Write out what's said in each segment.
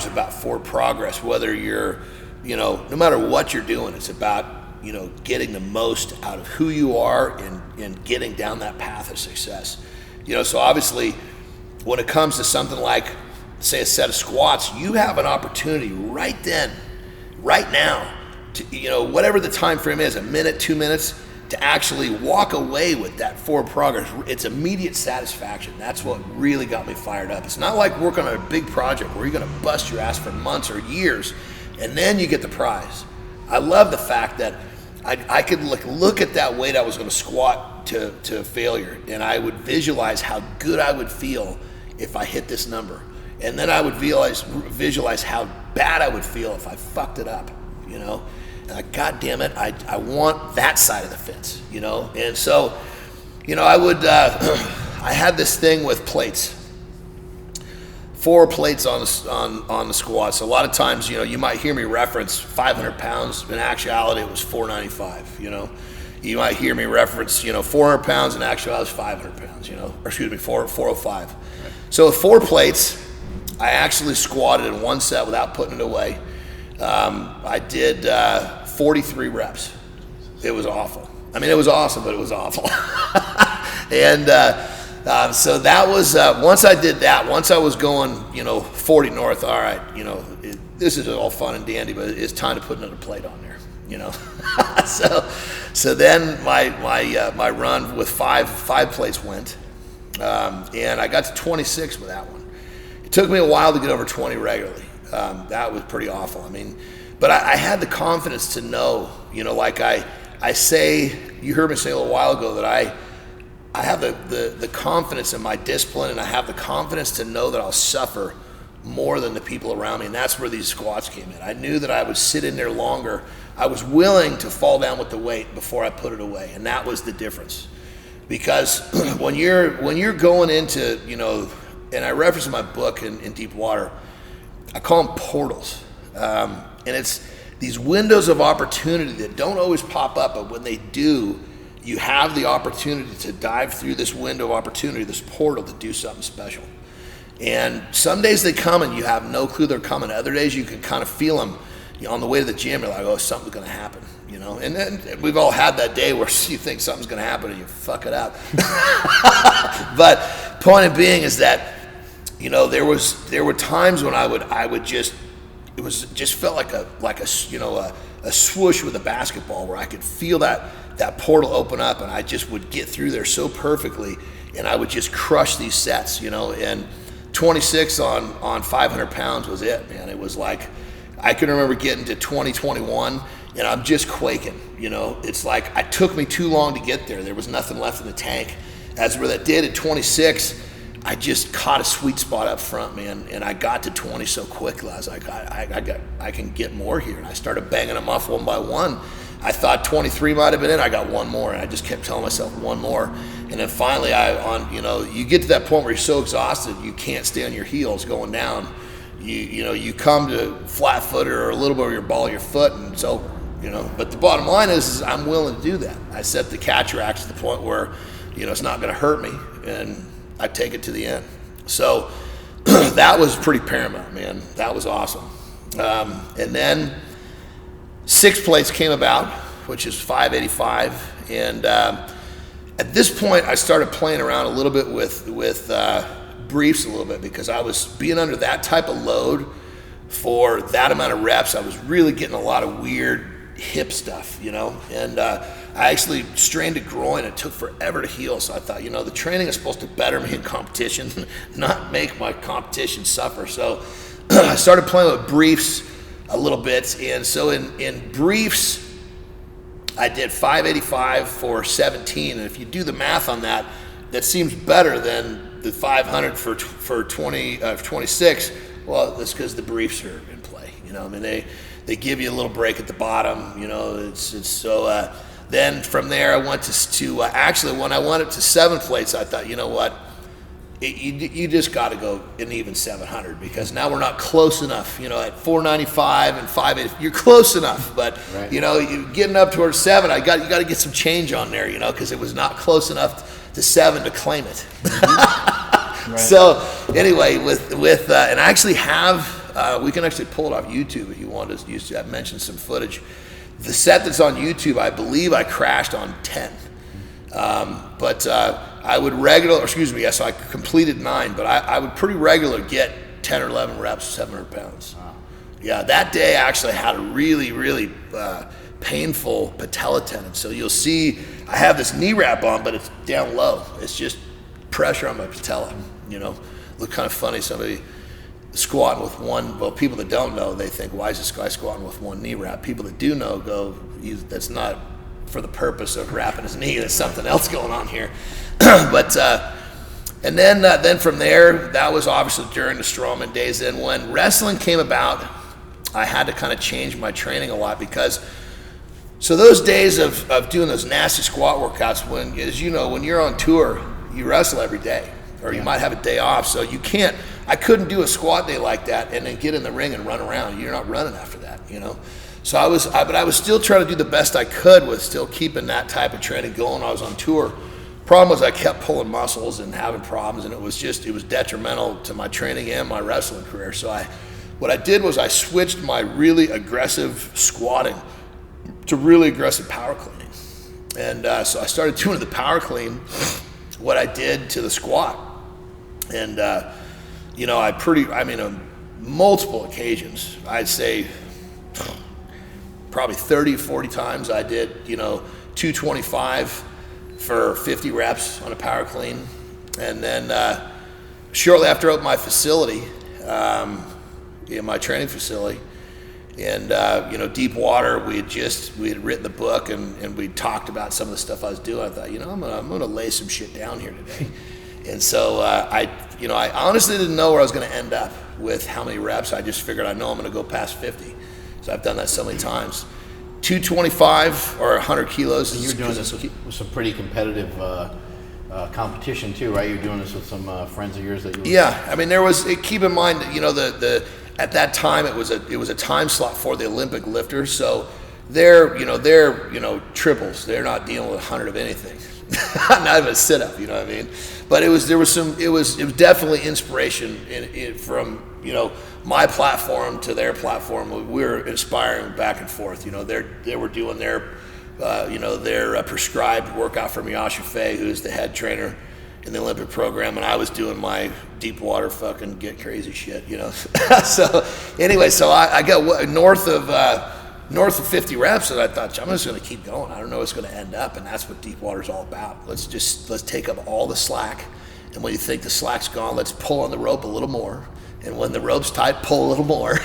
is about forward progress, whether you're, no matter what you're doing, it's about, getting the most out of who you are and getting down that path of success. So obviously when it comes to something like, say, a set of squats, you have an opportunity right then, right now, to, whatever the time frame is, a minute, 2 minutes, to actually walk away with that forward progress. It's immediate satisfaction. That's what really got me fired up. It's not like working on a big project where you're gonna bust your ass for months or years and then you get the prize. I love the fact that I could look at that weight I was gonna squat to failure, and I would visualize how good I would feel if I hit this number. And then I would visualize how bad I would feel if I fucked it up, And God damn it, I want that side of the fence, And so, I would, I had this thing with plates. 4 plates on the squats. A lot of times, you might hear me reference 500 pounds. In actuality, it was 495, You might hear me reference, 400 pounds. In actuality, it was 500 pounds, or excuse me, 405. Right. So with 4 plates, I actually squatted in one set without putting it away. I did 43 reps. It was awful. I mean, it was awesome, but it was awful. And so that was, once I did that, once I was going, 40 north, all right, this is all fun and dandy, but it's time to put another plate on there, So then my run with five plates went, and I got to 26 with that one. It took me a while to get over 20 regularly. That was pretty awful. I mean, but I had the confidence to know, like I say, you heard me say a little while ago that I have the confidence in my discipline, and I have the confidence to know that I'll suffer more than the people around me, and that's where these squats came in. I knew that I would sit in there longer. I was willing to fall down with the weight before I put it away, and that was the difference. Because when you're going into, and I reference in my book in Deep Water, I call them portals, and it's these windows of opportunity that don't always pop up, but when they do, you have the opportunity to dive through this window of opportunity, this portal, to do something special. And some days they come and you have no clue they're coming. Other days you can kind of feel them. On the way to the gym, you're like, oh, something's going to happen, And then we've all had that day where you think something's going to happen and you fuck it up. But point being is that, there were times when I would just, it just felt like a swoosh with a basketball, where I could feel that portal open up, and I just would get through there so perfectly, and I would just crush these sets, and 26 on 500 pounds was it, man. It was like, I can remember getting to 2021 and I'm just quaking, It's like, it took me too long to get there. There was nothing left in the tank. As where that did at 26, I just caught a sweet spot up front, man, and I got to 20 so quickly. I was like, I can get more here, and I started banging them off one by one. I thought 23 might have been in. I got one more, and I just kept telling myself one more. And then finally, you get to that point where you're so exhausted you can't stay on your heels going down. You come to flat-footed or a little bit of your ball of your foot, and it's over. But the bottom line is I'm willing to do that. I set the catch rack to the point where, it's not going to hurt me, and I take it to the end. So that was pretty paramount, man. That was awesome. And then 6 plates came about, which is 585. And at this point, I started playing around a little bit with briefs a little bit, because I was being under that type of load for that amount of reps. I was really getting a lot of weird hip stuff, and I actually strained a groin. It took forever to heal. So I thought, the training is supposed to better me in competition, not make my competition suffer. So I started playing with briefs a little bit. And so in briefs, I did 585 for 17. And if you do the math on that, that seems better than the 500 for 26. Well, that's because the briefs are in play. They give you a little break at the bottom. It's so. Then from there, I went to actually, when I went up to 7 plates, I thought, you know what? You just got to go an even 700, because now we're not close enough. At 495 and 580, you're close enough, but right. You're getting up towards 7. You got to get some change on there, because it was not close enough to 7 to claim it. Right. So anyway, with and I actually have We can actually pull it off YouTube if you want to use. I mentioned some footage. The set that's on YouTube, I believe I crashed on 10. But I would so I completed 9, but I would pretty regular get 10 or 11 reps, 700 pounds. Wow. Yeah, that day I actually had a really, really painful patella tendon. So you'll see I have this knee wrap on, but it's down low. It's just pressure on my patella, Look kind of funny, somebody squatting with one. Well, people that don't know, they think, why is this guy squatting with one knee wrap? People that do know go, that's not for the purpose of wrapping his knee. There's something else going on here. But and then from there, that was obviously during the Strongman days. And when wrestling came about, I had to kind of change my training a lot because, so those days of doing those nasty squat workouts, when you're on tour, you wrestle every day, or you might have a day off. So I couldn't do a squat day like that and then get in the ring and run around. You're not running after that, So I was still trying to do the best I could with still keeping that type of training going. I was on tour. Problem was I kept pulling muscles and having problems, and it was detrimental to my training and my wrestling career. So what I did was I switched my really aggressive squatting to really aggressive power cleaning. And so I started doing the power clean, what I did to the squat. And, on multiple occasions, I'd say probably 30, 40 times I did, 225 for 50 reps on a power clean. And then shortly after I opened my facility, my training facility, and deep water, we had written the book and we talked about some of the stuff I was doing. I thought, I'm gonna lay some shit down here today. And so I honestly didn't know where I was gonna end up with how many reps. I just figured, I know I'm gonna go past 50. So I've done that so many times. 225 or 100 kilos. And you're doing this with some pretty competitive competition too, right? You're doing this with some friends of yours that you. Yeah, keep in mind that at that time it was a time slot for the Olympic lifters, so they're triples. They're not dealing with 100 of anything, not even a sit up. You know what I mean? But it was definitely inspiration from my platform to their platform. We were inspiring back and forth. They were doing their prescribed workout from Yasha Faye, who's the head trainer in the Olympic program, and I was doing my deep water fucking get crazy shit, So anyway, so I got north of 50 reps, and I thought, I'm just going to keep going. I don't know what's going to end up, and that's what deep water's all about. Let's take up all the slack, and when you think the slack's gone, let's pull on the rope a little more. And when the rope's tight, pull a little more.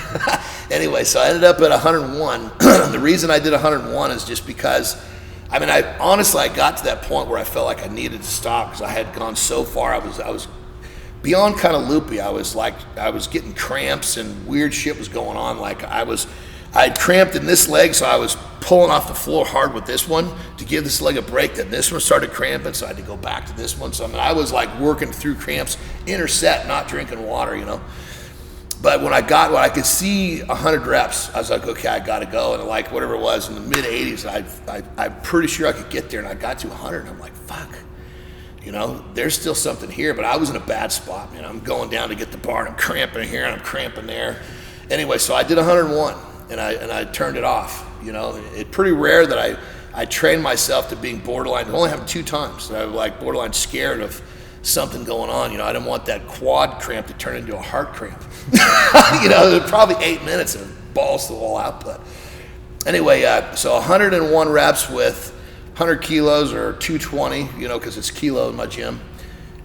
Anyway, so I ended up at 101. The reason I did 101 is just because, I got to that point where I felt like I needed to stop because I had gone so far. I was beyond kind of loopy. I was getting cramps and weird shit was going on. I had cramped in this leg, so I was pulling off the floor hard with this one to give this leg a break. Then this one started cramping, so I had to go back to this one. So I was working through cramps, interset, not drinking water, But when I could see 100 reps, I was like, okay, I got to go. And whatever it was in the mid 80s, I'm pretty sure I could get there. And I got to 100, and I'm like, fuck, there's still something here. But I was in a bad spot, I'm going down to get the bar, and I'm cramping here, and I'm cramping there. Anyway, so I did 101, and I turned it off. It's pretty rare that I trained myself to being borderline. It only happened 2 times that I was borderline scared of something going on. I didn't want that quad cramp to turn into a heart cramp. It was probably 8 minutes of balls to the wall output. Anyway, so 101 reps with 100 kilos or 220, because it's kilo in my gym.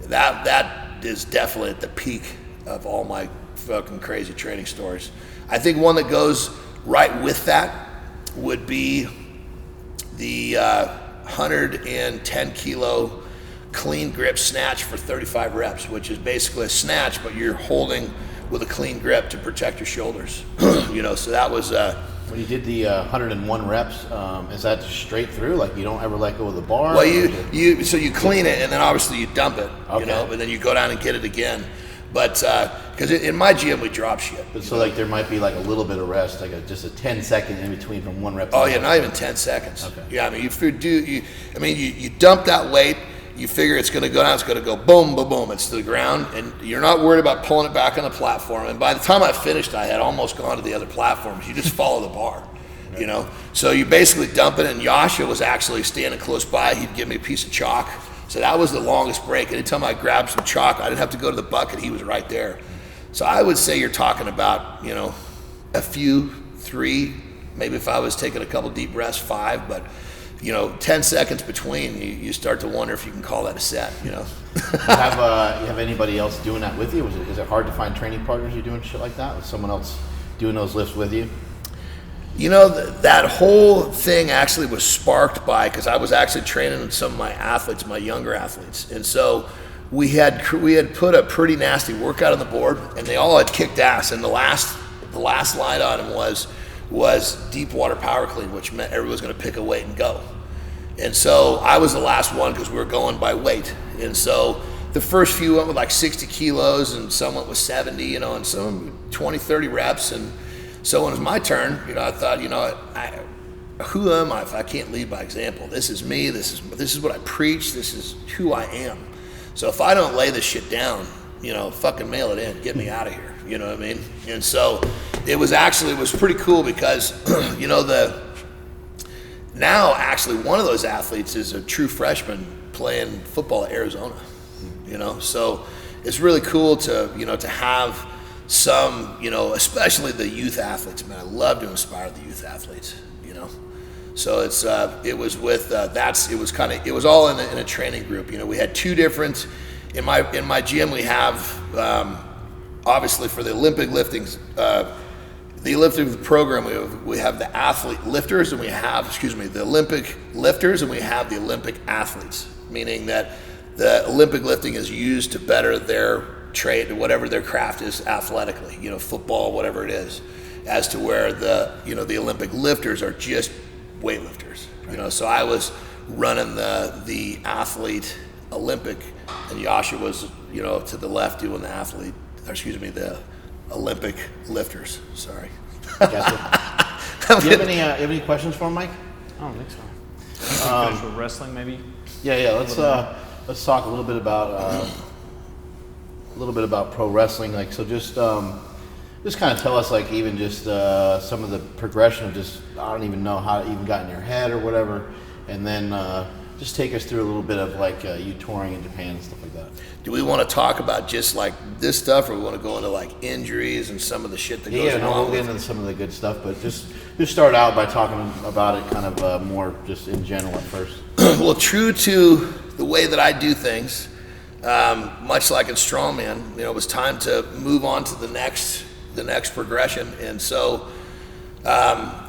That is definitely at the peak of all my fucking crazy training stories. I think one that goes right with that would be the 110 kilo clean grip snatch for 35 reps, which is basically a snatch, but you're holding with a clean grip to protect your shoulders. So that was when you did the 101 reps, is that straight through? You don't ever let go of the bar? Well, you clean it, and then obviously you dump it, but then you go down and get it again. But because in my gym we drop shit. But so there might be a little bit of rest, just a 10-second in between from one rep. Oh yeah, not even 10 seconds. Okay. Yeah, if you dump that weight, you figure it's going to go down, it's going to go boom, boom, boom, it's to the ground, and you're not worried about pulling it back on the platform. And by the time I finished, I had almost gone to the other platforms. You just follow the bar, you know? So you basically dump it, and Yasha was actually standing close by. He'd give me a piece of chalk. So that was the longest break. Anytime I grabbed some chalk, I didn't have to go to the bucket. He was right there. So I would say you're talking about, you know, a few, 3, maybe if I was taking a couple deep breaths, 5, but, you know, 10 seconds between, you start to wonder if you can call that a set, you know. You have anybody else doing that with you? Is it hard to find training partners you're doing shit like that with someone else doing those lifts with you? You know, that whole thing actually was sparked by, because I was actually training some of my athletes, my younger athletes. And so we had put a pretty nasty workout on the board, and they all had kicked ass. And the last line item was deep water power clean, which meant everyone was going to pick a weight and go. And so I was the last one because we were going by weight. And so the first few went with like 60 kilos, and some went with 70, you know, and some 20, 30 reps. And so when it was my turn, you know, I thought, you know, who am I if I can't lead by example? This is me. This is what I preach. This is who I am. So if I don't lay this shit down, you know, fucking mail it in. Get me out of here. You know what I mean? And so it was pretty cool because, you know, now actually one of those athletes is a true freshman playing football at Arizona. You know, so it's really cool to, you know, to have some, you know, especially the youth athletes, man. I love to inspire the youth athletes, you know. So it was all in a training group. You know, we had 2 different, in my gym we have, obviously for the Olympic lifting, the Olympic program, we have the athlete lifters, and we have, the Olympic lifters, and we have the Olympic athletes, meaning that the Olympic lifting is used to better their trade, whatever their craft is athletically, you know, football, whatever it is, as to where the Olympic lifters are just weightlifters, you know. So I was running the athlete Olympic, and Yasha was, you know, to the left doing the Olympic lifters. Sorry. Gotcha. Do you have any questions for him, Mike? I don't think so. Finish with wrestling, maybe. Yeah. Let's talk a little bit about pro wrestling. Like, so just kind of tell us, like, even just some of the progression of just, I don't even know how it even got in your head or whatever, and then just take us through a little bit of like you touring in Japan and stuff like that. Do we want to talk about just like this stuff, or we want to go into like injuries and some of the shit that goes on? We'll get into some of the good stuff, but just start out by talking about it kind of more just in general at first. Well, true to the way that I do things, much like in Strongman, you know, it was time to move on to the next progression. And so,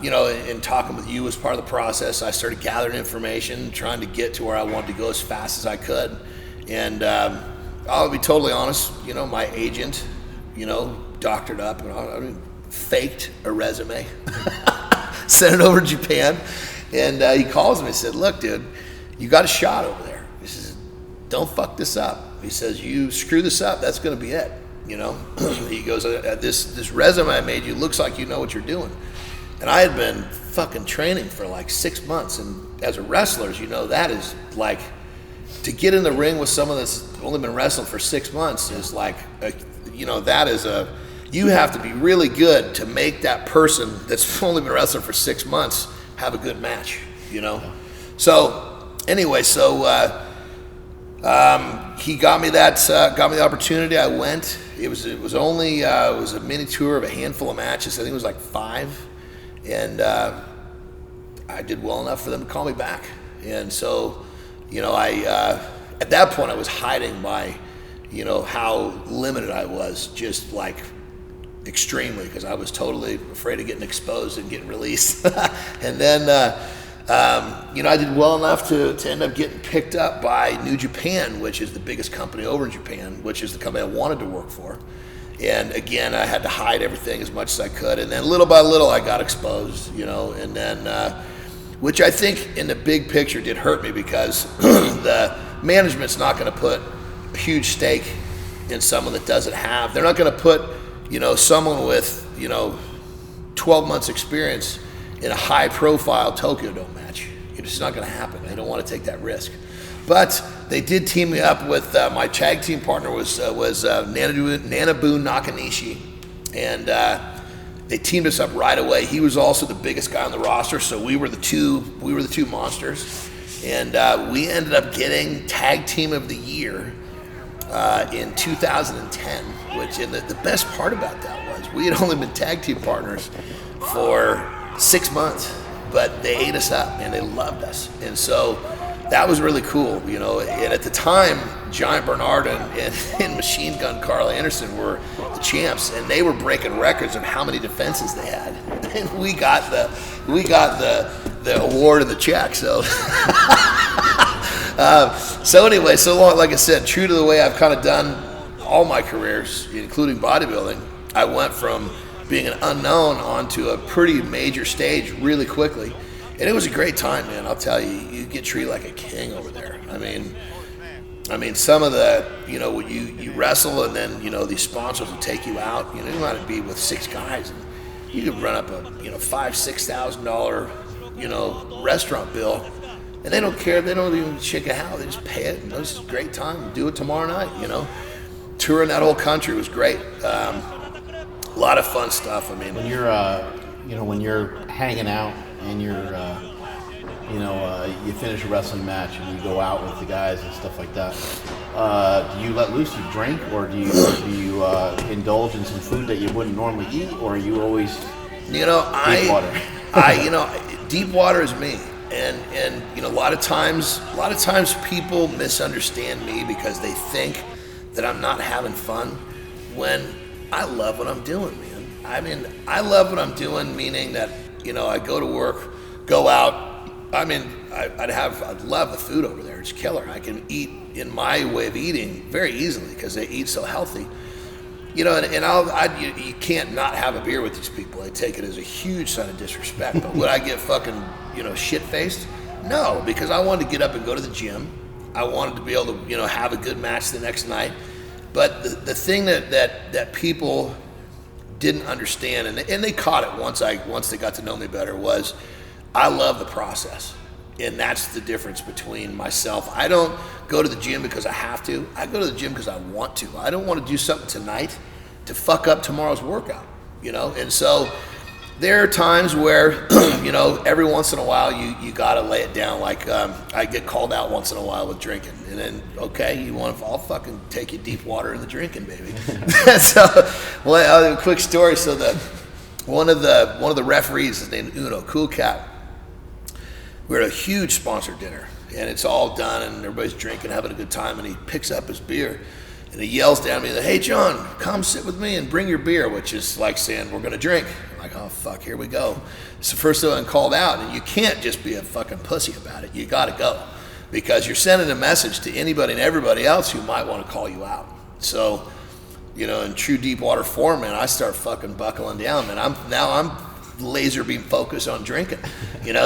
you know, in talking with you as part of the process, I started gathering information, trying to get to where I wanted to go as fast as I could. And I'll be totally honest, you know, my agent, you know, doctored up, and faked a resume, sent it over to Japan, and he calls me and said, "Look, dude, you got a shot over there." He says, "Don't fuck this up." He says, "You screw this up, that's going to be it." You know, he goes, "This resume I made you looks like you know what you're doing." And I had been fucking training for like 6 months, and as a wrestler, you know, that is like, to get in the ring with someone that's only been wrestling for 6 months is like, you know, you have to be really good to make that person that's only been wrestling for 6 months have a good match, you know? So anyway, he got me the opportunity. I went. It was a mini tour of a handful of matches. I think it was like 5, and I did well enough for them to call me back. And so, you know, at that point I was hiding by, you know, how limited I was, just like extremely, because I was totally afraid of getting exposed and getting released. And then, you know, I did well enough to end up getting picked up by New Japan, which is the biggest company over in Japan, which is the company I wanted to work for. And again, I had to hide everything as much as I could. And then little by little, I got exposed, you know, and then, which I think in the big picture did hurt me, because the management's not going to put a huge stake in someone that doesn't have. They're not going to put, you know, someone with, you know, 12 months experience in a high profile Tokyo Dome match. It's just not going to happen. They don't want to take that risk. But they did team me up with my tag team partner was Nanabu Nakanishi, and they teamed us up right away. He was also the biggest guy on the roster, so we were the two monsters, and we ended up getting Tag Team of the Year in 2010. Which, and the best part about that was we had only been tag team partners for 6 months, but they ate us up and they loved us, and so that was really cool, you know. And at the time, Giant Bernard and Machine Gun Carl Anderson were the champs, and they were breaking records of how many defenses they had, and we got the award and the check. So, so anyway, so long, like I said, true to the way I've kind of done all my careers, including bodybuilding, I went from being an unknown onto a pretty major stage really quickly. And it was a great time, man. I'll tell you, you get treated like a king over there. I mean, some of the, you know, when you wrestle and then, you know, these sponsors will take you out. You know, you might be with 6 guys, and you could run up a, you know, $5,000-6,000, you know, restaurant bill, and they don't care. They don't even shake a how. They just pay it. And this is a great time. Do it tomorrow night. You know, touring that whole country was great. A lot of fun stuff. I mean, when you're, you know, when you're hanging out and you're, you know, you finish a wrestling match and you go out with the guys and stuff like that, do you let loose? You drink, or do you indulge in some food that you wouldn't normally eat, or are you always, you know, deep water? you know, deep water is me, and you know, a lot of times people misunderstand me because they think that I'm not having fun when I love what I'm doing, man. I mean, I love what I'm doing, meaning that, you know, I go to work, go out. I mean, I'd love the food over there. It's killer. I can eat in my way of eating very easily because they eat so healthy. You know, and you can't not have a beer with these people. I take it as a huge sign of disrespect. But would I get fucking, you know, shit-faced? No, because I wanted to get up and go to the gym. I wanted to be able to, you know, have a good match the next night. But the thing that people didn't understand, and they caught it once they got to know me better, was I love the process. And that's the difference between myself. I don't go to the gym because I have to. I go to the gym because I want to. I don't want to do something tonight to fuck up tomorrow's workout, you know? And so there are times where, you know, every once in a while you got to lay it down. Like I get called out once in a while with drinking. And then, okay, I'll fucking take you deep water in the drinking, baby. So, well, a quick story. So one of the referees is named Uno, cool cat. We're at a huge sponsored dinner, and it's all done, and everybody's drinking, having a good time, and he picks up his beer, and he yells down at me, "Hey, John, come sit with me and bring your beer," which is like saying, we're going to drink. I'm like, oh, fuck, here we go. It's the first time I'm called out, and you can't just be a fucking pussy about it. You got to go, because you're sending a message to anybody and everybody else who might want to call you out. So, you know, in true deep water form, man, I start fucking buckling down, man. I'm laser beam focused on drinking, you know.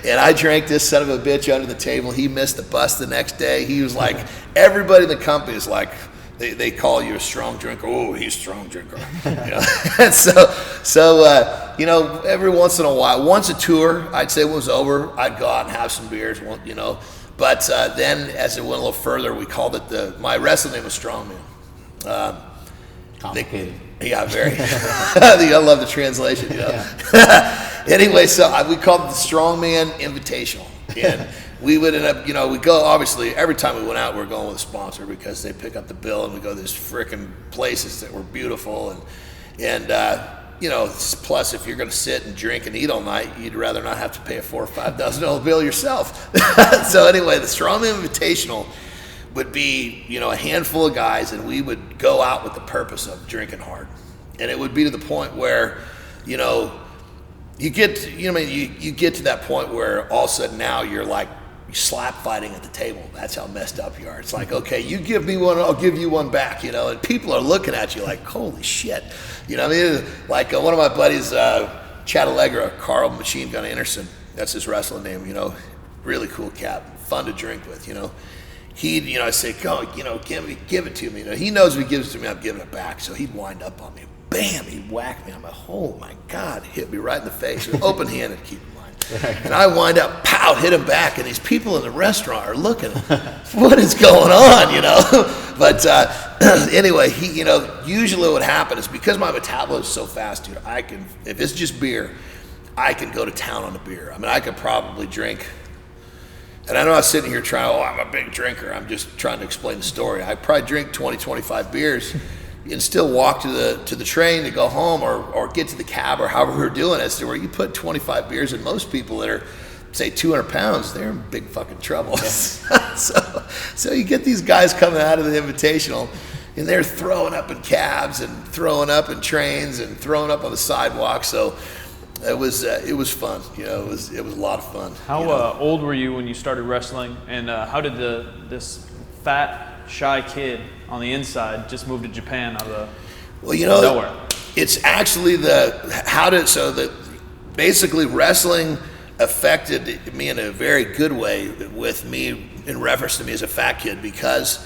And I drank this son of a bitch under the table. He missed the bus the next day. He was like, everybody in the company is like, they call you a strong drinker. Oh, he's a strong drinker. You know? And so you know, every once in a while, once a tour, I'd say it was over, I'd go out and have some beers, you know. But then as it went a little further, we called it my wrestling name was Strongman. Complicated. Yeah, very. I love the translation, you know. Yeah. Anyway, so we called it the Strongman Invitational. And we would end up, you know, we go, obviously, every time we went out, we were going with a sponsor because they pick up the bill, and we go to these freaking places that were beautiful. And you know, plus if you're going to sit and drink and eat all night, you'd rather not have to pay a $4,000 or $5,000 bill yourself. So anyway, the Strongman Invitational would be, you know, a handful of guys, and we would go out with the purpose of drinking hard. And it would be to the point where, you know, you get to that point where all of a sudden now you're like slap fighting at the table. That's how messed up you are. It's like, okay, you give me one, I'll give you one back, you know, and people are looking at you like, holy shit. You know what I mean? Like one of my buddies, Chad Allegra, Carl Machine Gun Andersen, that's his wrestling name, you know, really cool cat, fun to drink with, you know. He'd, you know, I say, go, you know, give it to me. You know, he knows if he gives it to me, I'm giving it back. So he'd wind up on me. Bam, he'd whack me. I'm like, oh my God, hit me right in the face. Open-handed, keep in mind. And I wind up, pow, hit him back, and these people in the restaurant are looking, what is going on, you know? But anyway, usually what happens is because my metabolism is so fast, dude, if it's just beer, I can go to town on the beer. I mean, I could probably drink, and I know I was sitting here trying, I'm a big drinker. I'm just trying to explain the story. I probably drink 20, 25 beers and still walk to the train to go home or get to the cab or however we're doing it. So where you put 25 beers in, most people that are, say, 200 pounds, they're in big fucking trouble. Yeah. So you get these guys coming out of the Invitational, and they're throwing up in cabs and throwing up in trains and throwing up on the sidewalk. So it was fun. You know, it was a lot of fun. How old were you when you started wrestling, and how did this fat, shy kid on the inside just move to Japan out of nowhere? It's actually basically wrestling affected me in a very good way with me in reference to me as a fat kid, because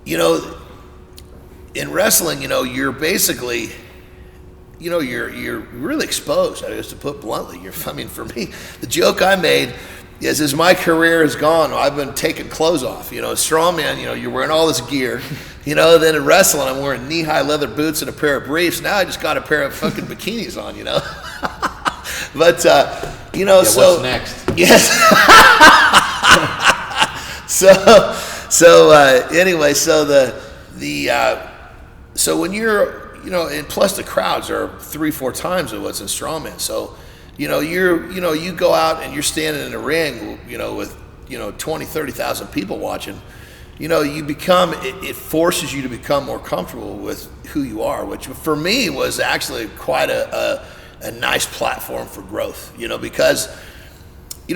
in wrestling, you're basically, you're really exposed. Just to put bluntly, for me, the joke I made is, as my career has gone, I've been taking clothes off. Strongman, you're wearing all this gear. Then in wrestling, I'm wearing knee-high leather boots and a pair of briefs. Now I just got a pair of fucking bikinis on. But so what's next? Yes. Anyway, so when you're, and plus the crowds are 3-4 times of what's in Strongman. So, you go out and you're standing in a ring, with, 20, 30,000 people watching, you become, it forces you to become more comfortable with who you are, which for me was actually quite a nice platform for growth, because,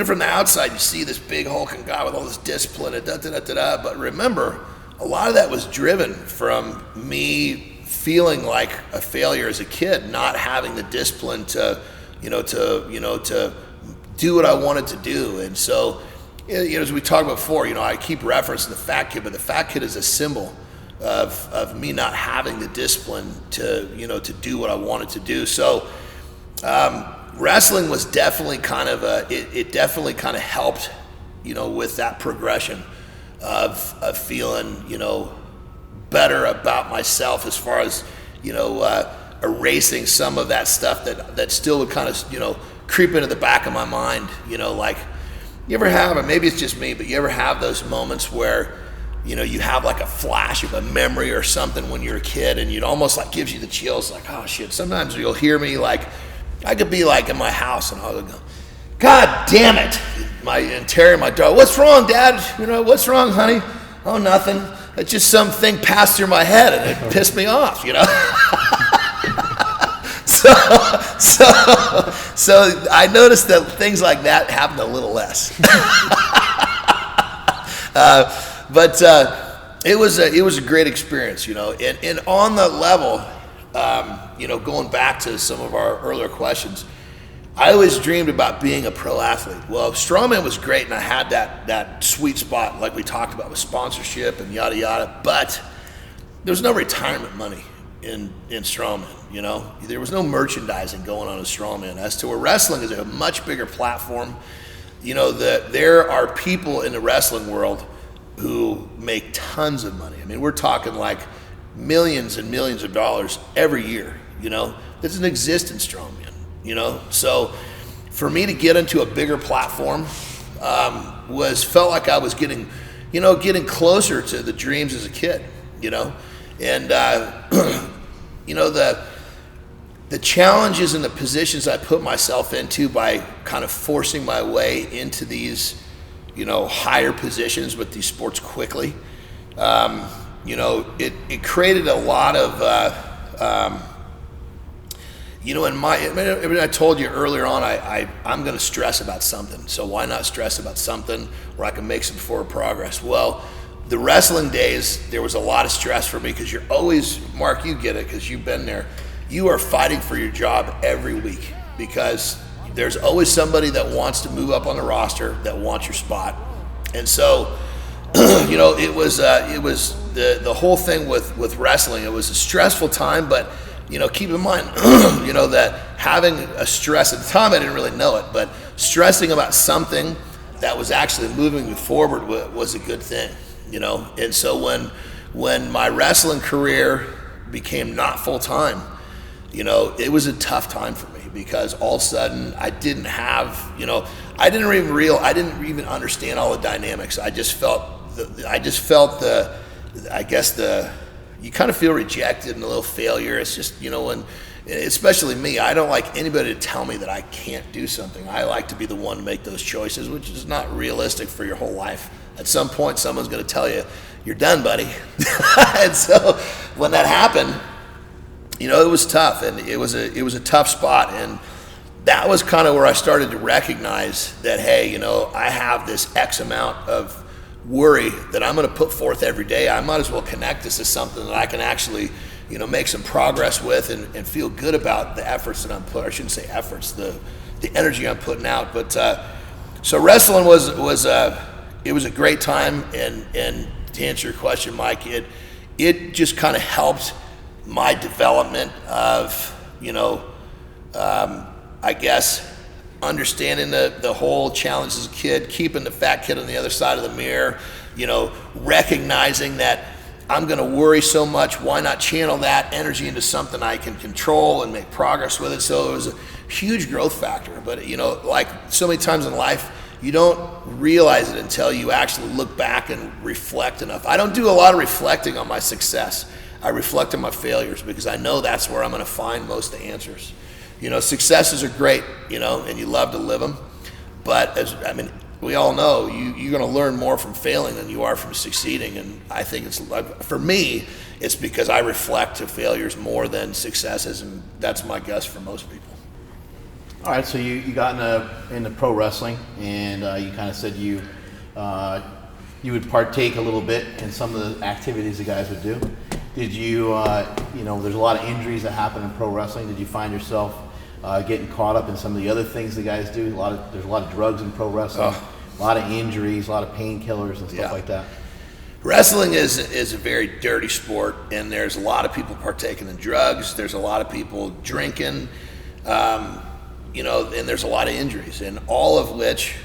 from the outside, you see this big hulking guy with all this discipline and but remember, a lot of that was driven from me feeling like a failure as a kid, not having the discipline to do what I wanted to do. And so, as we talked about before, I keep referencing the fat kid, but the fat kid is a symbol of me not having the discipline to do what I wanted to do. So, wrestling was definitely it definitely kind of helped, with that progression of feeling, better about myself as far as, erasing some of that stuff that still would kind of, creep into the back of my mind, like, you ever have, or maybe it's just me, but you ever have those moments where, you have like a flash of a memory or something when you're a kid, and it almost like gives you the chills, like, oh shit. Sometimes you'll hear me, like, I could be like in my house and I'll go, God damn it. And Terry, my dog, what's wrong, Dad? What's wrong, honey? Oh, nothing. It's just something passed through my head and it pissed me off, So I noticed that things like that happen a little less. But it was a great experience, and on the level, going back to some of our earlier questions, I always dreamed about being a pro athlete. Well, Strongman was great, and I had that sweet spot, like we talked about, with sponsorship and yada yada. But there was no retirement money in Strongman. There was no merchandising going on in Strongman. As to where wrestling is a much bigger platform. There are people in the wrestling world who make tons of money. I mean, we're talking like millions and millions of dollars every year. That doesn't exist in Strongman. So for me to get into a bigger platform felt like I was getting closer to the dreams as a kid. And the challenges and the positions I put myself into by kind of forcing my way into these higher positions with these sports quickly, it created a lot of I told you earlier on, I'm going to stress about something. So why not stress about something where I can make some forward progress? Well, the wrestling days, there was a lot of stress for me because you're always, Mark, you get it because you've been there. You are fighting for your job every week because there's always somebody that wants to move up on the roster that wants your spot. And so, it was the whole thing with wrestling. It was a stressful time, but keep in mind, that having a stress, at the time I didn't really know it, but stressing about something that was actually moving me forward was a good thing, And so when my wrestling career became not full-time, it was a tough time for me, because all of a sudden I didn't have, I didn't even understand all the dynamics. I just felt you kind of feel rejected and a little failure. It's just, especially me, I don't like anybody to tell me that I can't do something. I like to be the one to make those choices, which is not realistic for your whole life. At some point, someone's going to tell you, you're done, buddy. And so when that happened, it was tough, and it was a tough spot. And that was kind of where I started to recognize that, hey, I have this X amount of worry that I'm going to put forth every day. I might as well connect this to something that I can actually, make some progress with and feel good about the efforts that I'm putting. I shouldn't say efforts, the energy I'm putting out. But so wrestling was a great time, and to answer your question, Mike, it just kind of helped my development of, I guess, understanding the whole challenge as a kid, keeping the fat kid on the other side of the mirror, recognizing that I'm going to worry so much, why not channel that energy into something I can control and make progress with it. So it was a huge growth factor. But, like so many times in life, you don't realize it until you actually look back and reflect enough. I don't do a lot of reflecting on my success. I reflect on my failures, because I know that's where I'm going to find most of the answers. Successes are great, and you love to live them. But we all know you're going to learn more from failing than you are from succeeding. And I think for me, it's because I reflect to failures more than successes, and that's my guess for most people. All right, so you got into pro wrestling, and you kind of said you would partake a little bit in some of the activities the guys would do. Did you, there's a lot of injuries that happen in pro wrestling. Did you find yourself getting caught up in some of the other things the guys do? There's a lot of drugs in pro wrestling, a lot of injuries, a lot of painkillers and stuff like that. Wrestling is a very dirty sport, and there's a lot of people partaking in drugs. There's a lot of people drinking, and there's a lot of injuries, and all of which,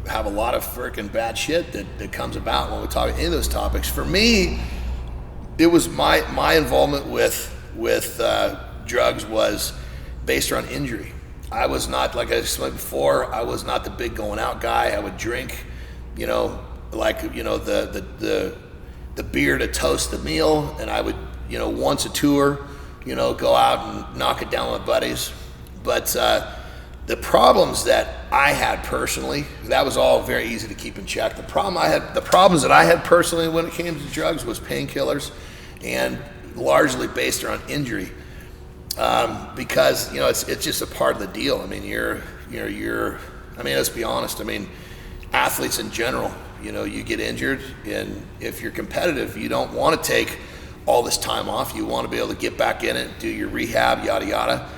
have a lot of freaking bad shit that comes about when we talk any of those topics. For me, it was my involvement with drugs was based around injury. I was not, like I explained before, I was not the big going out guy. I would drink, the beer to toast the meal, and I would, once a tour, go out and knock it down with buddies. But the problems that I had personally, that was all very easy to keep in check. The problems that I had personally when it came to drugs was painkillers, and largely based around injury. Because it's just a part of the deal. Let's be honest. Athletes in general, you get injured, and if you're competitive, you don't want to take all this time off. You want to be able to get back in it, do your rehab, yada yada.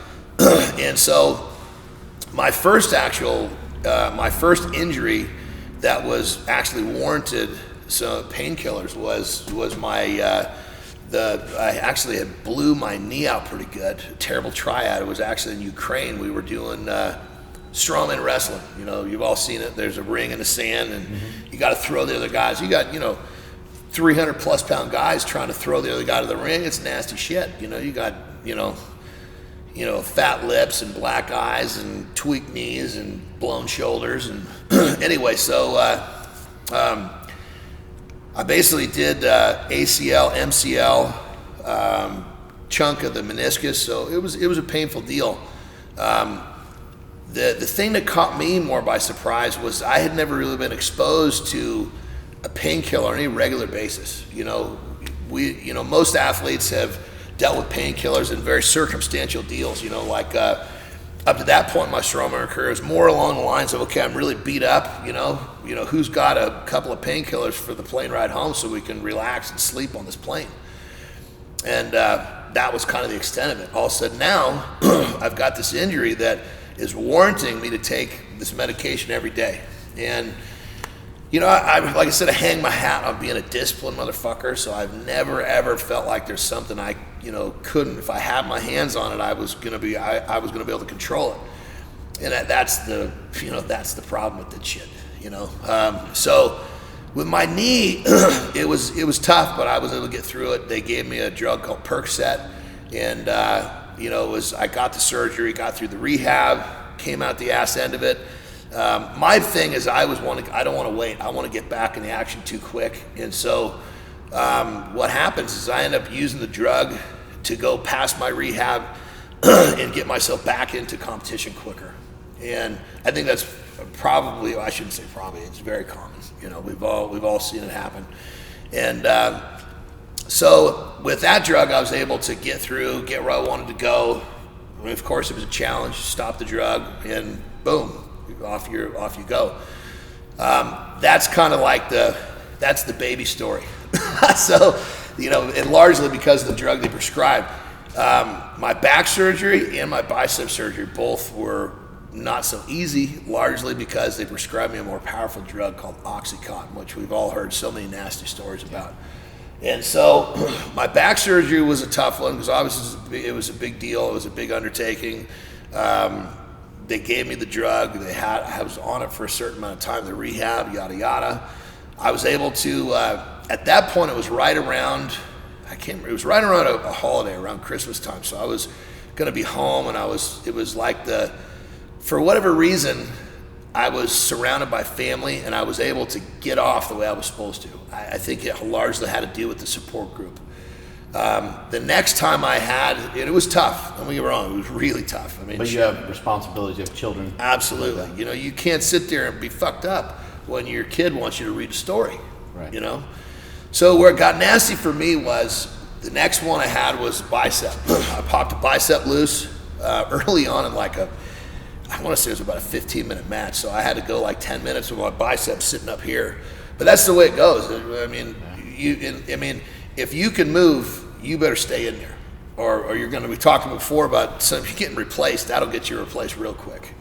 And so my first injury that was actually warranted some painkillers was my I actually had blew my knee out pretty good. A terrible triad. It was actually in Ukraine. We were doing strongman wrestling. You've all seen it. There's a ring in the sand, and you got to throw the other guys. You got 300 plus pound guys trying to throw the other guy to the ring. It's nasty shit. You got fat lips and black eyes and tweaked knees and blown shoulders. And anyway, so I basically did ACL, MCL, chunk of the meniscus, so it was a painful deal. The thing that caught me more by surprise was I had never really been exposed to a painkiller on any regular basis. Most athletes have dealt with painkillers in very circumstantial deals. Up to that point in my strongman career, is more along the lines of, okay, I'm really beat up, who's got a couple of painkillers for the plane ride home so we can relax and sleep on this plane. And that was kind of the extent of it. All of a sudden now, I've got this injury that is warranting me to take this medication every day. And like I said, I hang my hat on being a disciplined motherfucker. So I've never ever felt like there's something I, couldn't. If I had my hands on it, I was gonna be able to control it. And that's the problem with that shit. So with my knee, it was tough, but I was able to get through it. They gave me a drug called Percocet, and I got the surgery, got through the rehab, came out the ass end of it. My thing is I don't want to wait. I want to get back in the action too quick. And so what happens is I end up using the drug to go past my rehab and get myself back into competition quicker. And I think that's probably, I shouldn't say probably, it's very common. We've all seen it happen. And so with that drug, I was able to get where I wanted to go. I mean, of course, it was a challenge. Stop the drug, and boom, off you go. That's kind of like that's the baby story. So, and largely because of the drug they prescribed. My back surgery and my bicep surgery both were not so easy, largely because they prescribed me a more powerful drug called Oxycontin, which we've all heard so many nasty stories about. And so my back surgery was a tough one because obviously it was a big deal. It was a big undertaking. They gave me the drug. I was on it for a certain amount of time, the rehab, yada, yada. I was able to, at that point, it was right around, it was right around a holiday, around Christmas time. So I was going to be home, and it was like for whatever reason, I was surrounded by family, and I was able to get off the way I was supposed to. I think it largely had to do with the support group. The next time I had, and it was tough. Don't get me wrong, it was really tough. I mean, but you have responsibilities, you have children. Absolutely. You can't sit there and be fucked up when your kid wants you to read a story. Right. So where it got nasty for me was the next one I had was bicep. I popped a bicep loose early on in I want to say it was about a 15-minute match. So I had to go 10 minutes with my biceps sitting up here. But that's the way it goes. I mean, if you can move, you better stay in there, or you're going to be talking before about getting replaced. That'll get you replaced real quick,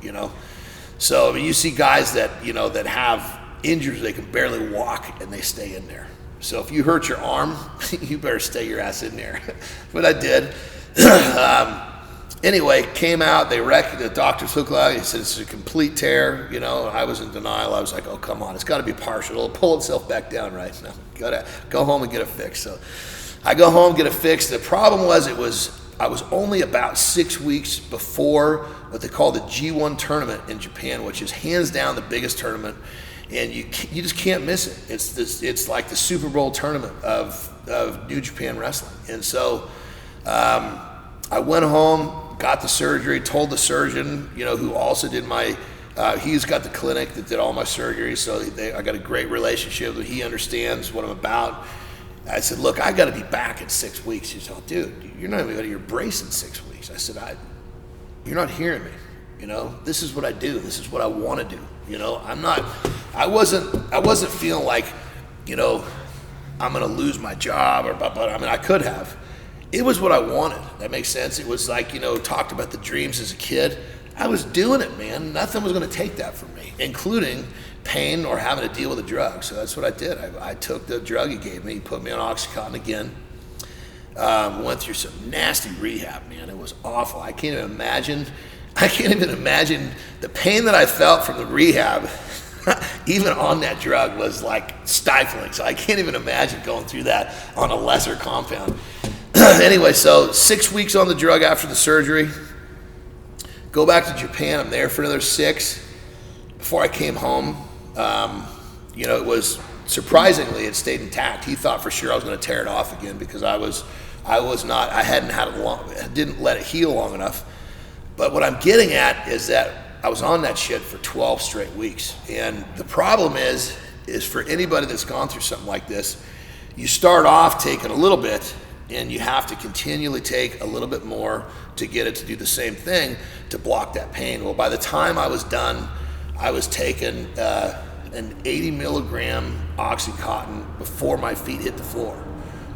So you see guys that that have injuries, they can barely walk and they stay in there. So if you hurt your arm, you better stay your ass in there. But I did. Anyway, came out. The doctors looked at it. He said it's a complete tear. I was in denial. I was like, oh, come on, it's got to be partial. It'll pull itself back down right now. Gotta go home and get it fixed. So I go home, get it fixed. The problem was I was only about 6 weeks before what they call the G1 tournament in Japan, which is hands down the biggest tournament, and you just can't miss it. It's like the Super Bowl tournament of New Japan Wrestling. And so I went home, got the surgery, told the surgeon, who also did he's got the clinic that did all my surgery, so I got a great relationship. He understands what I'm about. I said, look, I got to be back in 6 weeks. He said, oh, dude, you're not even out of your brace in 6 weeks. I said, you're not hearing me. This is what I do. This is what I want to do. I wasn't feeling like, I'm going to lose my job but I mean, I could have. It was what I wanted. That makes sense. It was like, talked about the dreams as a kid. I was doing it, man. Nothing was going to take that from me, including pain or having to deal with a drug. So that's what I did. I took the drug he gave me. He put me on Oxycontin again. Went through some nasty rehab, man. It was awful. I can't even imagine the pain that I felt from the rehab. Even on that drug was like stifling. So I can't even imagine going through that on a lesser compound. Anyway, so 6 weeks on the drug after the surgery. Go back to Japan. I'm there for another 6 before I came home. It was surprisingly it stayed intact. He thought for sure I was going to tear it off again because I was not. I hadn't had it long. I didn't let it heal long enough. But what I'm getting at is that I was on that shit for 12 straight weeks. And the problem is for anybody that's gone through something like this, you start off taking a little bit, and you have to continually take a little bit more to get it to do the same thing to block that pain. Well, by the time I was done, I was taking an 80 milligram Oxycontin before my feet hit the floor.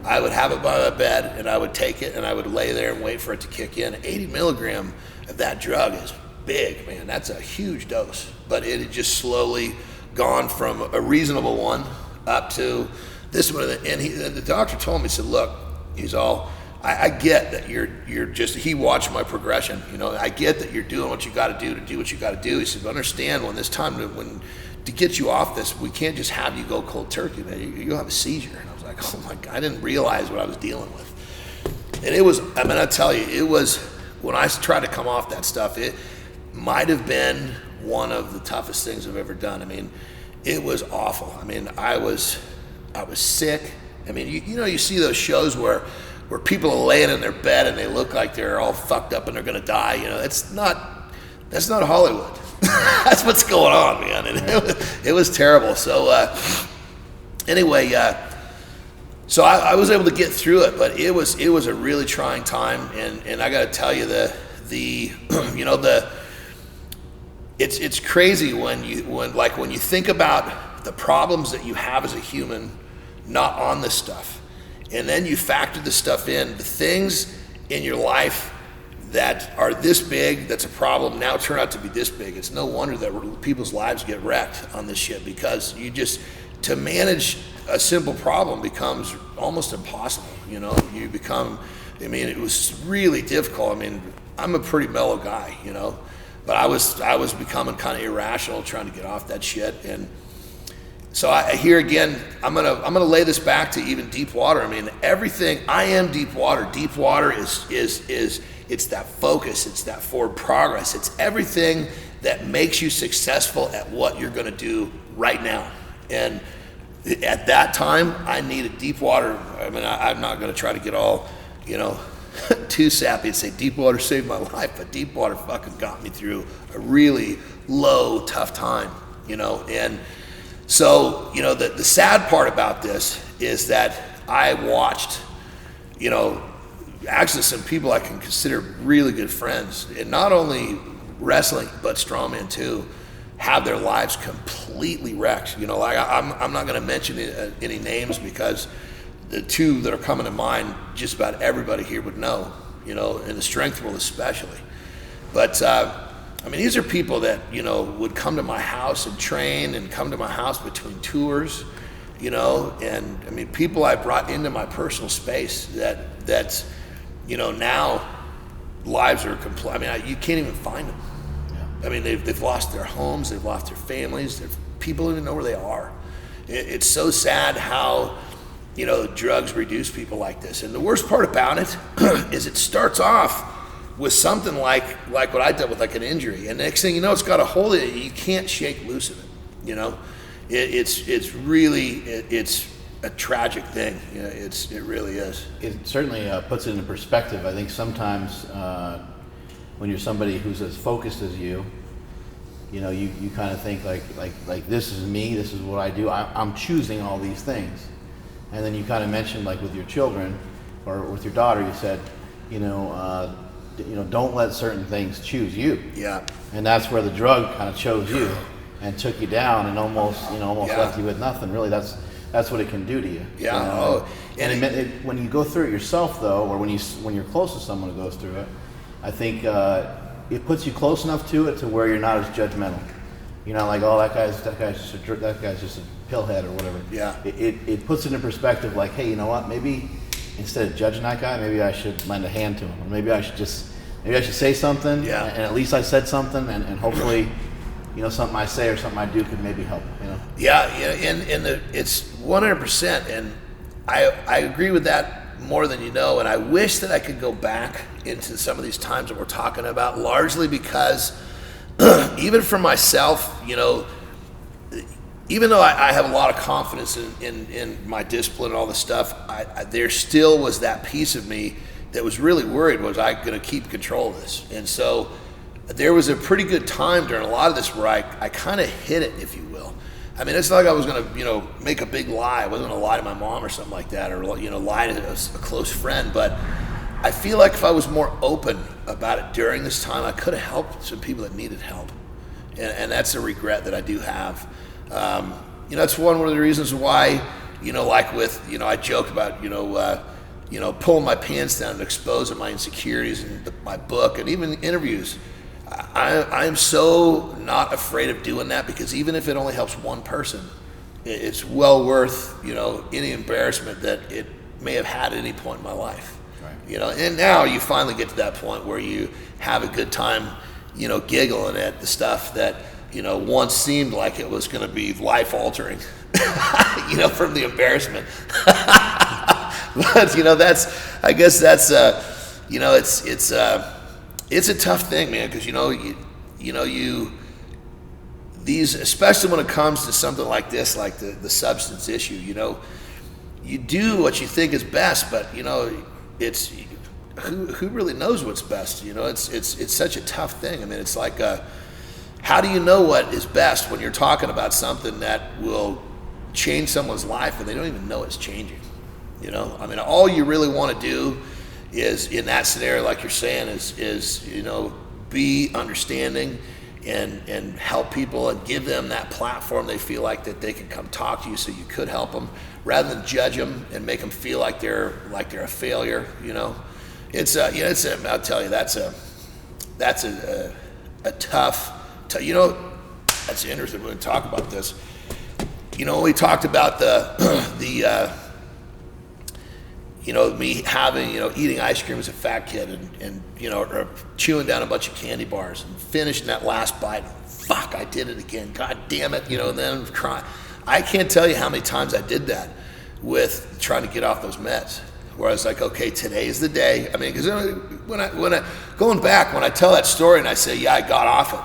I would have it by my bed, and I would take it, and I would lay there and wait for it to kick in. 80 milligram of that drug is big, man. That's a huge dose. But it just slowly gone from a reasonable one up to this one. And the doctor told me, he said, look, he's all, I get that you're just, he watched my progression, you know, I get that you're doing what you got to do what you got to do. He said, but understand when this time, to get you off this, we can't just have you go cold turkey, man. You'll have a seizure. And I was like, oh my God, I didn't realize what I was dealing with. And it was, I mean, I tell you, it was, when I tried to come off that stuff, it might have been one of the toughest things I've ever done. I mean, it was awful. I mean, I was sick. I mean, you know, you see those shows where people are laying in their bed and they look like they're all fucked up and they're gonna die. You know, that's not Hollywood. That's what's going on, man. And it was terrible. So anyway, so I was able to get through it, but it was a really trying time. And I got to tell you, you know, it's crazy when you think about the problems that you have as a human, not on this stuff, and then you factor this stuff in, the things in your life that are this big, that's a problem, now turn out to be this big. It's no wonder that people's lives get wrecked on this shit, because to manage a simple problem becomes almost impossible. You know, I mean, it was really difficult. I mean, I'm a pretty mellow guy, you know, but I was becoming kind of irrational trying to get off that shit. And so here again, I'm gonna lay this back to even deep water. I mean, everything, I am deep water. Deep water is it's that focus, it's that forward progress, it's everything that makes you successful at what you're gonna do right now. And at that time, I needed deep water. I mean, I'm not gonna try to get all, you know, too sappy and say deep water saved my life, but deep water fucking got me through a really low, tough time, you know. And so, you know, the sad part about this is that I watched, you know, actually some people I can consider really good friends, and not only wrestling, but strongman too, have their lives completely wrecked. You know, like I'm not going to mention any names, because the two that are coming to mind, just about everybody here would know, you know, in the strength world especially. But I mean, these are people that, you know, would come to my house and train, and come to my house between tours, you know, and I mean, people I brought into my personal space that's, you know, now lives are I mean, you can't even find them. Yeah. I mean, they've lost their homes, they've lost their families, people don't even know where they are. It's so sad how, you know, drugs reduce people like this. And the worst part about it is it starts off with something like what I dealt with, like an injury, and next thing you know, it's got a hold of it. You can't shake loose of it. You know, it's really a tragic thing. You know, it really is. It certainly puts it into perspective. I think sometimes when you're somebody who's as focused as you know, you kind of think like this is me, this is what I do. I'm choosing all these things, and then you kind of mentioned, like with your children or with your daughter, you said, you know, don't let certain things choose you. Yeah. And that's where the drug kind of chose you and took you down and almost left you with nothing. Really, that's what it can do to you. Yeah. You know? And when you go through it yourself, though, or when you're close to someone who goes through it, I think it puts you close enough to it to where you're not as judgmental. You're not like, oh, that guy's just a pillhead or whatever. Yeah. It puts it in perspective. Like, hey, you know what? Maybe instead of judging that guy, maybe I should lend a hand to him, or maybe I should say something. Yeah. And at least I said something, and hopefully, you know, something I say or something I do could maybe help. You know. Yeah. And it's 100%, and I agree with that more than you know. And I wish that I could go back into some of these times that we're talking about, largely because even for myself, you know, even though I have a lot of confidence in my discipline and all this stuff, there still was that piece of me that was really worried, was I going to keep control of this? And so there was a pretty good time during a lot of this where I kind of hid it, if you will. I mean, it's not like I was going to, you know, make a big lie. I wasn't going to lie to my mom or something like that, or, you know, lie to a close friend. But I feel like if I was more open about it during this time, I could have helped some people that needed help. And that's a regret that I do have. You know, that's one of the reasons why, you know, like with, you know, I joke about, you know, pulling my pants down and exposing my insecurities in my book and even interviews. I'm so not afraid of doing that, because even if it only helps one person, it's well worth, any embarrassment that it may have had at any point in my life. Right. And now you finally get to that point where you have a good time, giggling at the stuff that, once seemed like it was going to be life altering, from the embarrassment. But, I guess that's, it's a tough thing, man, because these, especially when it comes to something like this, like the substance issue, you do what you think is best, but it's who really knows what's best? It's such a tough thing. I mean, it's like how do you know what is best when you're talking about something that will change someone's life and they don't even know it's changing? I mean, all you really want to do is, in that scenario, like you're saying, is be understanding and help people and give them that platform they feel like that they can come talk to you, so you could help them, rather than judge them and make them feel like they're a failure. It's I'll tell you, that's a tough. That's interesting when we talk about this. We talked about me having, eating ice cream as a fat kid and or chewing down a bunch of candy bars and finishing that last bite. Fuck, I did it again. God damn it. And then crying. I can't tell you how many times I did that with trying to get off those meds, where I was like, okay, today's the day. I mean, because when I going back, when I tell that story and I say, yeah, I got off it,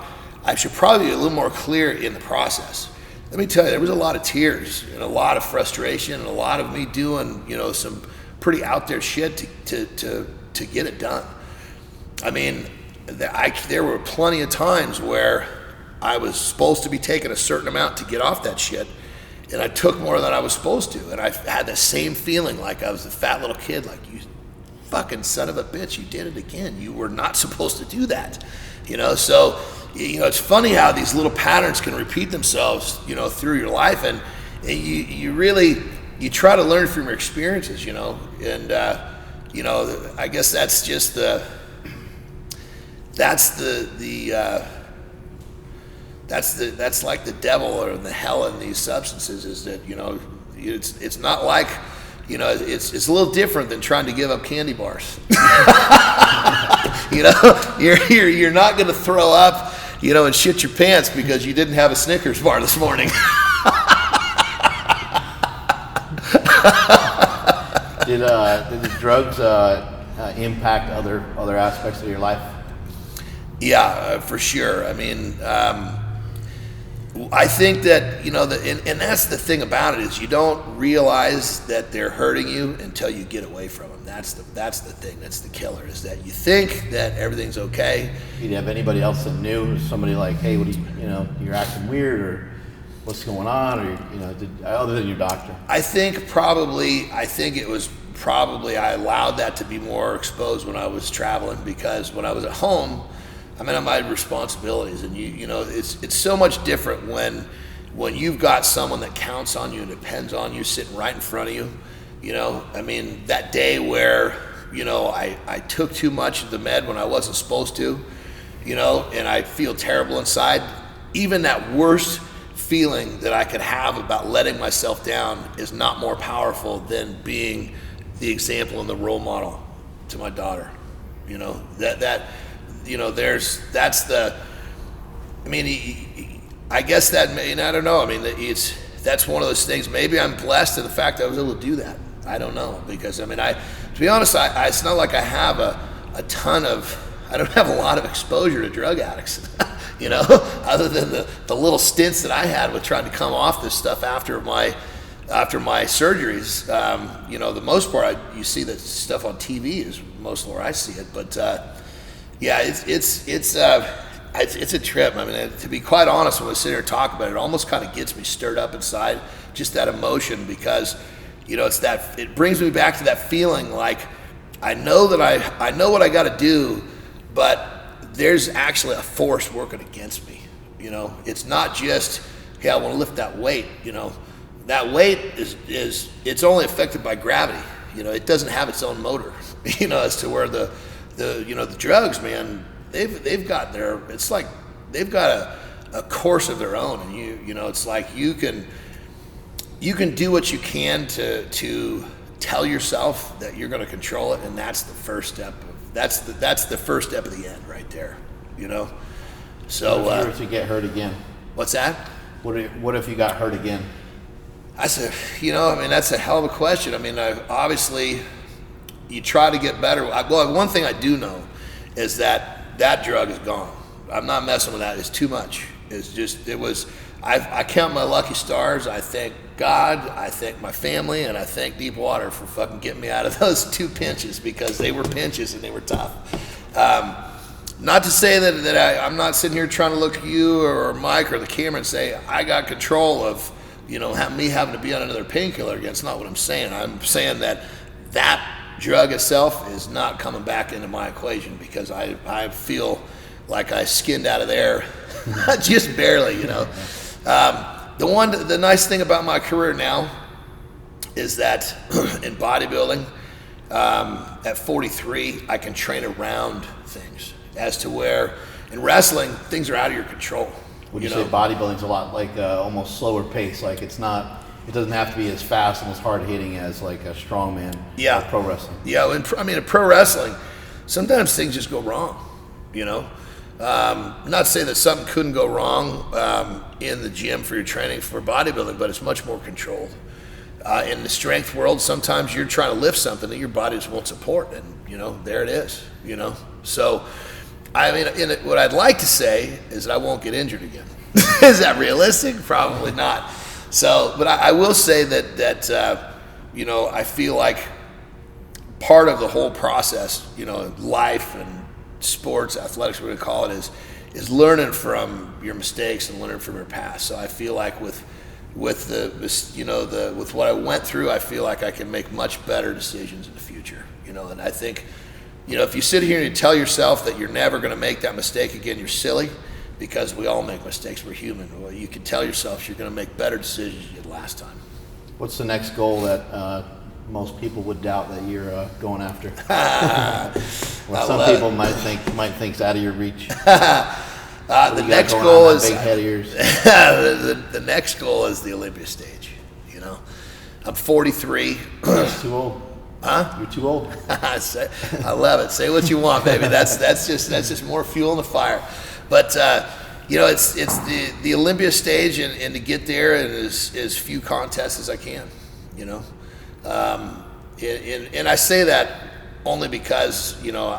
I should probably be a little more clear in the process. Let me tell you, there was a lot of tears and a lot of frustration and a lot of me doing, some pretty out there shit to get it done. I mean, there were plenty of times where I was supposed to be taking a certain amount to get off that shit, and I took more than I was supposed to, and I had the same feeling like I was a fat little kid, like, you fucking son of a bitch, you did it again. You were not supposed to do that. So, it's funny how these little patterns can repeat themselves, through your life, and you really, you try to learn from your experiences, and I guess that's just that's like the devil or the hell in these substances, is that it's not like it's a little different than trying to give up candy bars. You're not going to throw up and shit your pants because you didn't have a Snickers bar this morning. Did the drugs impact other aspects of your life? Yeah, for sure. I mean, I think that and that's the thing about it, is you don't realize that they're hurting you until you get away from them. That's the thing. That's the killer. Is that you think that everything's okay. Did you have anybody else that knew? Somebody like, hey, what do you're acting weird, or what's going on, or other than your doctor? I think it was probably I allowed that to be more exposed when I was traveling, because when I was at home, I had responsibilities, and it's so much different when you've got someone that counts on you and depends on you sitting right in front of you. That day where I took too much of the med when I wasn't supposed to, and I feel terrible inside. Even that worst feeling that I could have about letting myself down is not more powerful than being the example and the role model to my daughter. I guess that, and I don't know. That's one of those things. Maybe I'm blessed in the fact that I was able to do that. I don't know, because to be honest, it's not like I have I don't have a lot of exposure to drug addicts, other than the little stints that I had with trying to come off this stuff after my surgeries. The most part, you see that stuff on TV is most where I see it, but yeah, it's a trip. To be quite honest, when I sit here and talk about it, it almost kind of gets me stirred up inside, just that emotion, because it brings me back to that feeling like I know what I got to do, but there's actually a force working against me. It's not just, hey, I want to lift that weight. That weight it's only affected by gravity. It doesn't have its own motor. As to where the drugs, man, they've got it's like they've got a course of their own, and you know, it's like you can do what you can to tell yourself that you're going to control it, and that's the first step. That's the first step of the end right there, you know. So what if you get hurt again? What's that? What if you got hurt again? That's a hell of a question. I mean, obviously, you try to get better. Well, one thing I do know is that drug is gone. I'm not messing with that. It's too much. I count my lucky stars. I thank God, I thank my family, and I thank Deep Water for fucking getting me out of those 2 pinches, because they were pinches and they were tough. Not to say that I'm not sitting here trying to look at you or Mike or the camera and say I got control of, you know, me having to be on another painkiller again. It's not what I'm saying. I'm saying that drug itself is not coming back into my equation, because I feel like I skinned out of there just barely, you know. The nice thing about my career now is that in bodybuilding, at 43, I can train around things, as to where in wrestling, things are out of your control. Would you say bodybuilding's a lot like almost slower pace? Like it doesn't have to be as fast and as hard hitting as like a strongman or pro wrestling. Yeah, in pro wrestling, sometimes things just go wrong, you know. Not to say that something couldn't go wrong in the gym for your training for bodybuilding, but it's much more controlled. In the strength world, sometimes you're trying to lift something that your body just won't support, and you know, there it is, you know. So, I mean, what I'd like to say is that I won't get injured again. Is that realistic? Probably not. So, but I will say that you know, I feel like part of the whole process, you know, life and sports, athletics, we're gonna call it, is learning from your mistakes and learning from your past. So I feel like with what I went through, I feel like I can make much better decisions in the future. You know, and I think, you know, if you sit here and you tell yourself that you're never going to make that mistake again, you're silly, because we all make mistakes. We're human. Well, you can tell yourself you're going to make better decisions you did last time. What's the next goal that most people would doubt that you're going after? Well, some people might think it's out of your reach. The next goal is big head of yours. the next goal is the Olympia stage. You know, I'm 43. That's too old. Huh? You're too old. I love it. Say what you want, baby. That's just more fuel in the fire. But you know, it's the Olympia stage, and to get there in as few contests as I can. You know, and I say that only because, you know,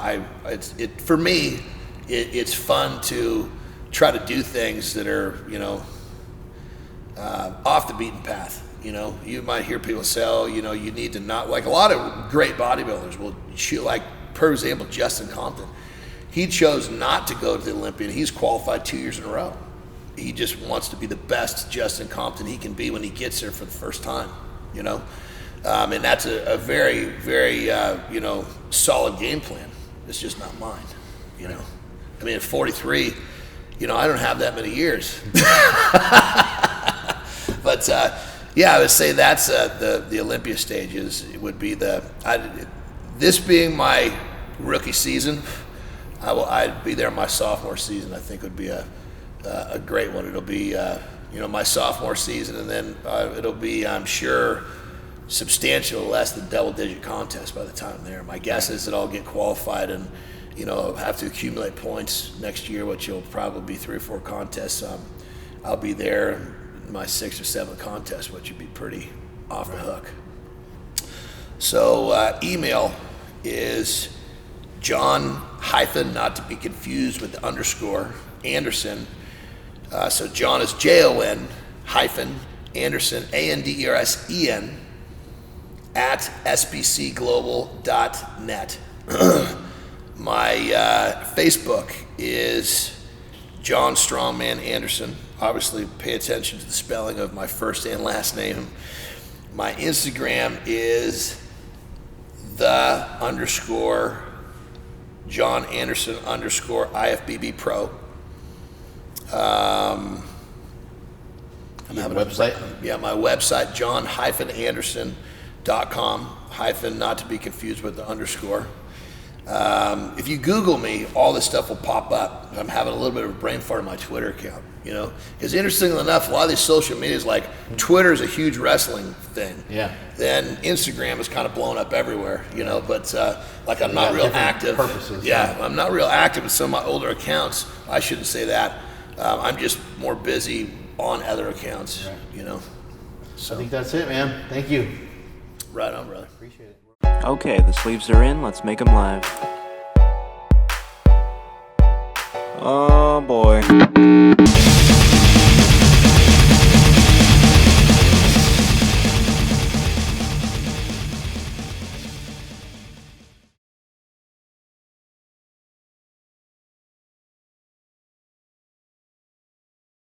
for me, it's fun to try to do things that are, you know, off the beaten path. You know, you might hear people say, oh, you know, you need to not, like a lot of great bodybuilders will shoot, like, for example, Justin Compton. He chose not to go to the Olympia, and he's qualified 2 years in a row. He just wants to be the best Justin Compton he can be when he gets there for the first time, you know. And that's a very, very, you know, solid game plan. It's just not mine, you know. I mean, at 43, you know, I don't have that many years. But, yeah, I would say that's the Olympia stages. It would be this being my rookie season, I'd be there my sophomore season. I think would be a great one. It'll be, you know, my sophomore season, and then it'll be, I'm sure, substantial less than double-digit contests by the time I'm there. My guess is that I'll get qualified and, you know, have to accumulate points next year, which will probably be 3 or 4 contests. I'll be there in my 6th or 7th contest, which would be pretty off the hook. So email is Jon hyphen, not to be confused with the underscore, Andersen. So Jon is Jon hyphen Andersen, Andersen, at sbcglobal.net. My Facebook is Jon Strongman Andersen. Obviously, pay attention to the spelling of my first and last name. My Instagram is Jon Andersen _ IFBB Pro. I'm having a website. Yeah, my website, Jon-Andersen.com, hyphen, not to be confused with the underscore. If you Google me, all this stuff will pop up. I'm having a little bit of a brain fart on my Twitter account, you know? Because interestingly enough, a lot of these social medias, like Twitter is a huge wrestling thing. Yeah. Then Instagram is kind of blown up everywhere, you know? But like I'm not real active. Purposes. Yeah, I'm not real active in some of my older accounts. I shouldn't say that. I'm just more busy on other accounts, you know? So I think that's it, man. Thank you. Right on, brother. Appreciate it. Okay, the sleeves are in. Let's make them live. Oh boy.